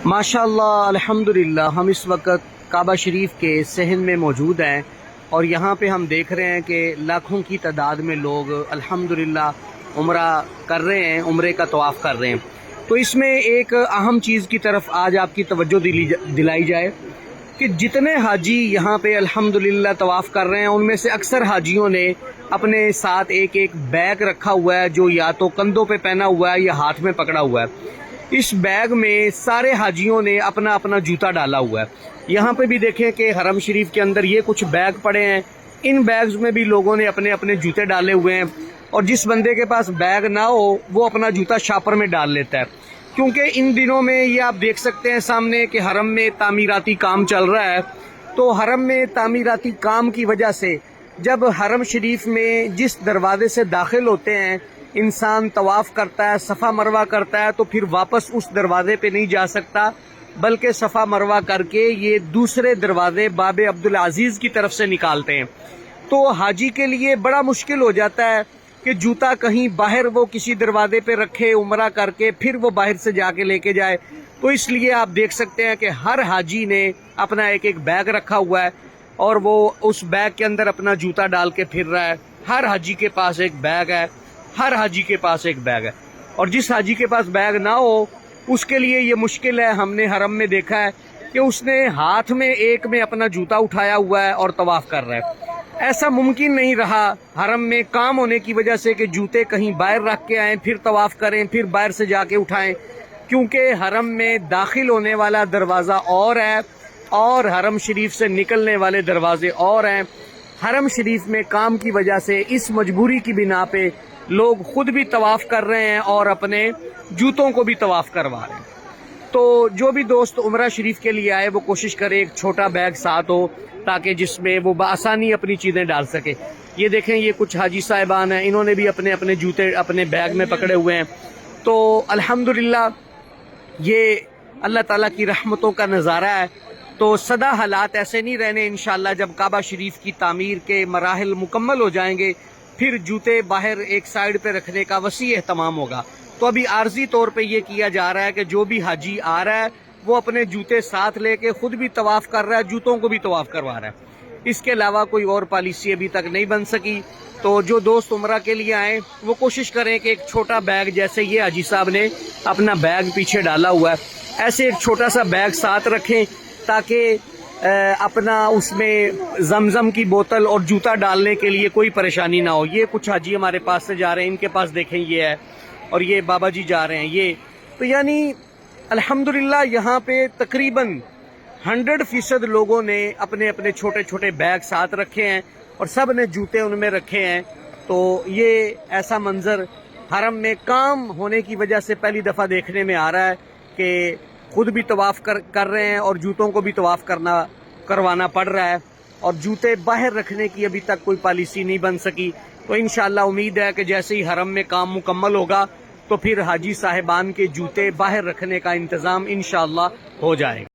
माशाअल्लाह अल्हम्दुलिल्लाह हम इस वक्त काबा शरीफ के सहन में मौजूद हैं और यहाँ पे हम देख रहे हैं कि लाखों की तादाद में लोग अल्हम्दुलिल्लाह उम्रा कर रहे हैं, उम्रे का तवाफ़ कर रहे हैं। तो इसमें एक अहम चीज़ की तरफ आज आपकी तवज्जो दिलाई जाए कि जितने हाजी यहाँ पे अल्हम्दुलिल्लाह तवाफ़ कर रहे हैं उनमें से अक्सर हाजियों ने अपने साथ एक एक बैग रखा हुआ है, जो या तो कंधों पे पहना हुआ है या हाथ में पकड़ा हुआ है। इस बैग में सारे हाजियों ने अपना अपना जूता डाला हुआ है। यहाँ पे भी देखें कि हरम शरीफ के अंदर ये कुछ बैग पड़े हैं, इन बैग्स में भी लोगों ने अपने अपने जूते डाले हुए हैं। और जिस बंदे के पास बैग ना हो वो अपना जूता शापर में डाल लेता है, क्योंकि इन दिनों में ये आप देख सकते हैं सामने कि हरम में तामीराती काम चल रहा है। तो हरम में तामीराती काम की वजह से जब हरम शरीफ में जिस दरवाजे से दाखिल होते हैं इंसान तवाफ़ करता है, सफ़ा मरवा करता है, तो फिर वापस उस दरवाजे पे नहीं जा सकता, बल्कि सफ़ा मरवा करके ये दूसरे दरवाजे बाब अब्दुल अजीज़ की तरफ से निकालते हैं। तो हाजी के लिए बड़ा मुश्किल हो जाता है कि जूता कहीं बाहर वो किसी दरवाजे पे रखे, उम्रा करके फिर वो बाहर से जाके लेके जाए। तो इसलिए आप देख सकते हैं कि हर हाजी ने अपना एक एक बैग रखा हुआ है और वो उस बैग के अंदर अपना जूता डाल के फिर रहा है। हर हाजी के पास एक बैग है, हर हाजी के पास एक बैग है। और जिस हाजी के पास बैग ना हो उसके लिए ये मुश्किल है। हमने हरम में देखा है कि उसने हाथ में एक में अपना जूता उठाया हुआ है और तवाफ़ कर रहा है। ऐसा मुमकिन नहीं रहा हरम में काम होने की वजह से कि जूते कहीं बाहर रख के आएँ, फिर तवाफ़ करें, फिर बाहर से जाके उठाएं, क्योंकि हरम में दाखिल होने वाला दरवाज़ा और है और हरम शरीफ से निकलने वाले दरवाजे और हैं। हरम शरीफ में काम की वजह से इस मजबूरी की बिना पे लोग खुद भी तवाफ़ कर रहे हैं और अपने जूतों को भी तवाफ़ करवा रहे हैं। तो जो भी दोस्त उम्रा शरीफ के लिए आए वो कोशिश करे एक छोटा बैग साथ हो, ताकि जिसमें वो बआसानी अपनी चीज़ें डाल सके। ये देखें, ये कुछ हाजी साहिबान हैं, इन्होंने भी अपने अपने जूते अपने बैग में पकड़े हुए हैं। तो अल्हम्दुलिल्लाह ये अल्लाह ताला की रहमतों का नज़ारा है। तो सदा हालात ऐसे नहीं रहने इंशाअल्लाह। जब काबा शरीफ की तामीर के मराहिल मुकम्मल हो जाएंगे फिर जूते बाहर एक साइड पे रखने का वसी एहतमाम होगा। तो अभी आर्जी तौर पे ये किया जा रहा है कि जो भी हाजी आ रहा है वो अपने जूते साथ लेके खुद भी तवाफ़ कर रहा है, जूतों को भी तवाफ़ करवा रहा है। इसके अलावा कोई और पॉलिसी अभी तक नहीं बन सकी। तो जो दोस्त उम्रा के लिए आए वो कोशिश करें कि एक छोटा बैग, जैसे ये हाजी साहब ने अपना बैग पीछे डाला हुआ है, ऐसे एक छोटा सा बैग साथ रखें ताकि अपना उसमें जमजम की बोतल और जूता डालने के लिए कोई परेशानी ना हो। ये कुछ हाजी हमारे पास से जा रहे हैं, इनके पास देखें ये है, और ये बाबा जी जा रहे हैं ये। तो यानी अल्हम्दुलिल्लाह यहाँ पे तकरीबन 100% लोगों ने अपने अपने छोटे छोटे बैग साथ रखे हैं और सब ने जूते उनमें रखे हैं। तो ये ऐसा मंजर हरम में काम होने की वजह से पहली दफ़ा देखने में आ रहा है कि खुद भी तवाफ़ कर रहे हैं और जूतों को भी तवाफ़ करवाना पड़ रहा है। और जूते बाहर रखने की अभी तक कोई पॉलिसी नहीं बन सकी। तो इंशाअल्लाह उम्मीद है कि जैसे ही हरम में काम मुकम्मल होगा तो फिर हाजी साहिबान के जूते बाहर रखने का इंतज़ाम इंशाअल्लाह हो जाएगा।